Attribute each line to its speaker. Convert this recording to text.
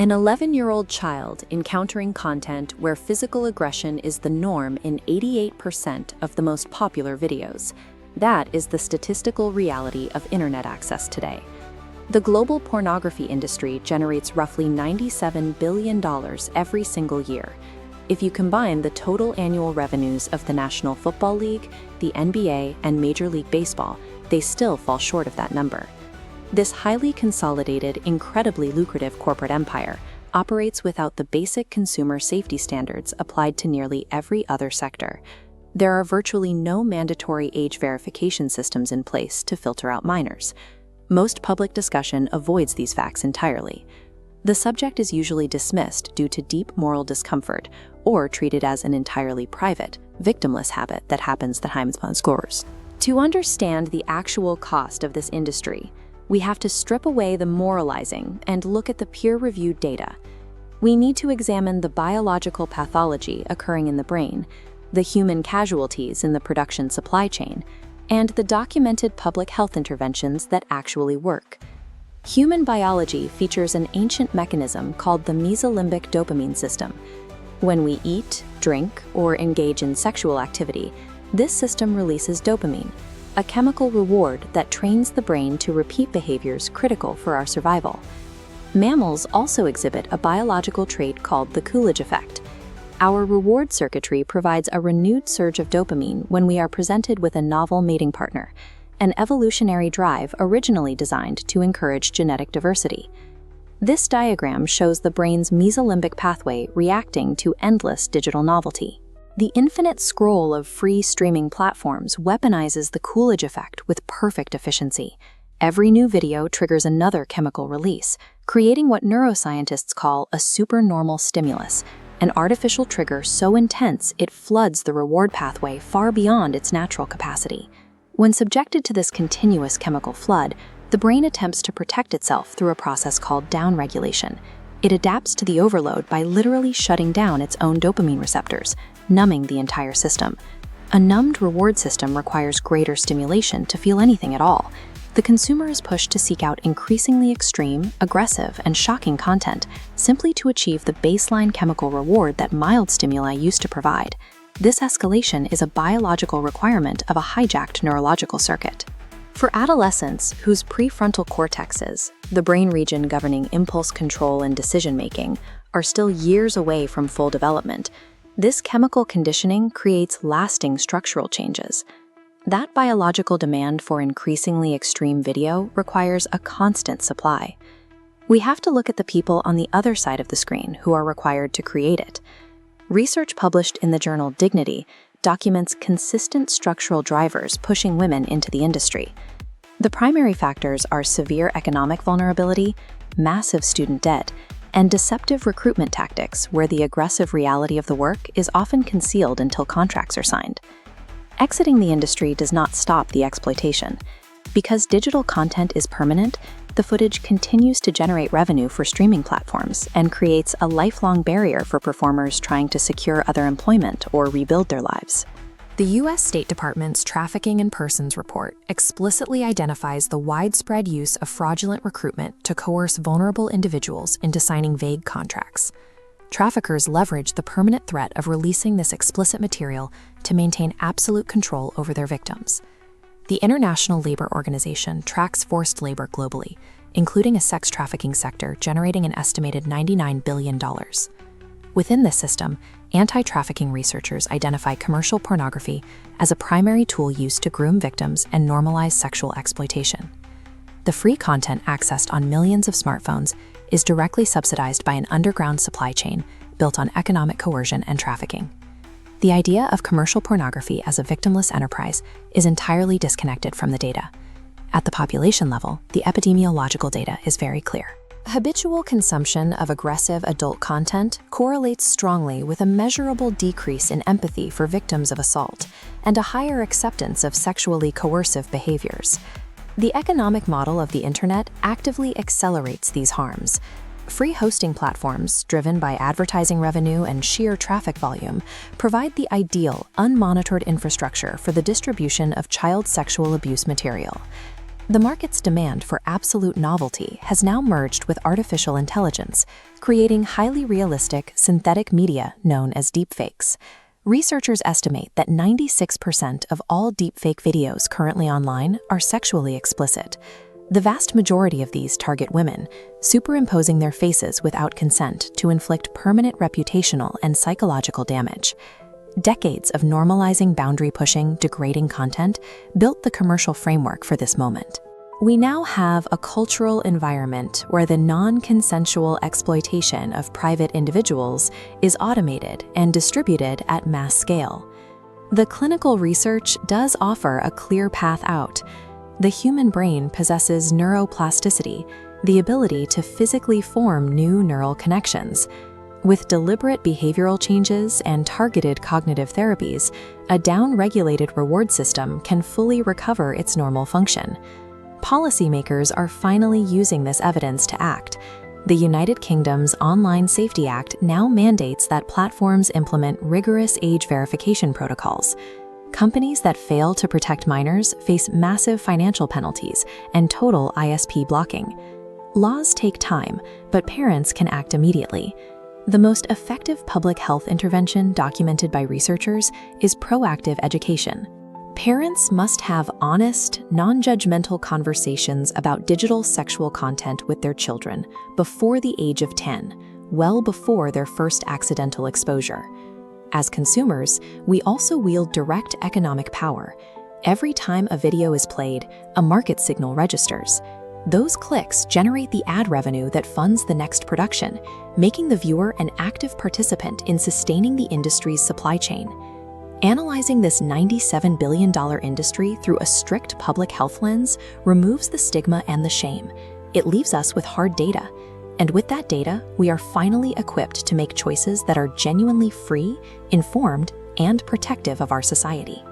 Speaker 1: An 11-year-old child encountering content where physical aggression is the norm in 88% of the most popular videos. That is the statistical reality of internet access today. The global pornography industry generates roughly $97 billion every single year. If you combine the total annual revenues of the National Football League, the NBA, and Major League Baseball, they still fall short of that number. This highly consolidated, incredibly lucrative corporate empire operates without the basic consumer safety standards applied to nearly every other sector. There are virtually no mandatory age verification systems in place to filter out minors. Most public discussion avoids these facts entirely. The subject is usually dismissed due to deep moral discomfort or treated as an entirely private, victimless habit that happens behind scores. To understand the actual cost of this industry, we have to strip away the moralizing and look at the peer-reviewed data. We need to examine the biological pathology occurring in the brain, the human casualties in the production supply chain, and the documented public health interventions that actually work. Human biology features an ancient mechanism called the mesolimbic dopamine system. When we eat, drink, or engage in sexual activity, this system releases dopamine, a chemical reward that trains the brain to repeat behaviors critical for our survival. Mammals also exhibit a biological trait called the Coolidge effect. Our reward circuitry provides a renewed surge of dopamine when we are presented with a novel mating partner, an evolutionary drive originally designed to encourage genetic diversity. This diagram shows the brain's mesolimbic pathway reacting to endless digital novelty. The infinite scroll of free streaming platforms weaponizes the Coolidge effect with perfect efficiency. Every new video triggers another chemical release, creating what neuroscientists call a supernormal stimulus, an artificial trigger so intense it floods the reward pathway far beyond its natural capacity. When subjected to this continuous chemical flood, the brain attempts to protect itself through a process called downregulation. It adapts to the overload by literally shutting down its own dopamine receptors, numbing the entire system. A numbed reward system requires greater stimulation to feel anything at all. The consumer is pushed to seek out increasingly extreme, aggressive, and shocking content simply to achieve the baseline chemical reward that mild stimuli used to provide. This escalation is a biological requirement of a hijacked neurological circuit. For adolescents whose prefrontal cortexes, the brain region governing impulse control and decision-making, are still years away from full development, this chemical conditioning creates lasting structural changes. That biological demand for increasingly extreme video requires a constant supply. We have to look at the people on the other side of the screen who are required to create it. Research published in the journal Dignity documents consistent structural drivers pushing women into the industry. The primary factors are severe economic vulnerability, massive student debt, and deceptive recruitment tactics where the aggressive reality of the work is often concealed until contracts are signed. Exiting the industry does not stop the exploitation. Because digital content is permanent, the footage continues to generate revenue for streaming platforms and creates a lifelong barrier for performers trying to secure other employment or rebuild their lives.
Speaker 2: The U.S. State Department's Trafficking in Persons report explicitly identifies the widespread use of fraudulent recruitment to coerce vulnerable individuals into signing vague contracts. Traffickers leverage the permanent threat of releasing this explicit material to maintain absolute control over their victims. The International Labor Organization tracks forced labor globally, including a sex trafficking sector generating an estimated $99 billion. Within this system, anti-trafficking researchers identify commercial pornography as a primary tool used to groom victims and normalize sexual exploitation. The free content accessed on millions of smartphones is directly subsidized by an underground supply chain built on economic coercion and trafficking. The idea of commercial pornography as a victimless enterprise is entirely disconnected from the data. At the population level, the epidemiological data is very clear. Habitual consumption of aggressive adult content correlates strongly with a measurable decrease in empathy for victims of assault and a higher acceptance of sexually coercive behaviors. The economic model of the internet actively accelerates these harms. Free hosting platforms, driven by advertising revenue and sheer traffic volume, provide the ideal, unmonitored infrastructure for the distribution of child sexual abuse material. The market's demand for absolute novelty has now merged with artificial intelligence, creating highly realistic synthetic media known as deepfakes. Researchers estimate that 96% of all deepfake videos currently online are sexually explicit. The vast majority of these target women, superimposing their faces without consent to inflict permanent reputational and psychological damage. Decades of normalizing boundary-pushing, degrading content built the commercial framework for this moment. We now have a cultural environment where the non-consensual exploitation of private individuals is automated and distributed at mass scale. The clinical research does offer a clear path out. The human brain possesses neuroplasticity, the ability to physically form new neural connections. With deliberate behavioral changes and targeted cognitive therapies, a down-regulated reward system can fully recover its normal function. Policymakers are finally using this evidence to act. The United Kingdom's Online Safety Act now mandates that platforms implement rigorous age verification protocols. Companies that fail to protect minors face massive financial penalties and total ISP blocking. Laws take time, but parents can act immediately. The most effective public health intervention documented by researchers is proactive education. Parents must have honest, non-judgmental conversations about digital sexual content with their children before the age of 10, well before their first accidental exposure. As consumers, we also wield direct economic power. Every time a video is played, a market signal registers. Those clicks generate the ad revenue that funds the next production, making the viewer an active participant in sustaining the industry's supply chain. Analyzing this $97 billion industry through a strict public health lens removes the stigma and the shame. It leaves us with hard data. And with that data, we are finally equipped to make choices that are genuinely free, informed, and protective of our society.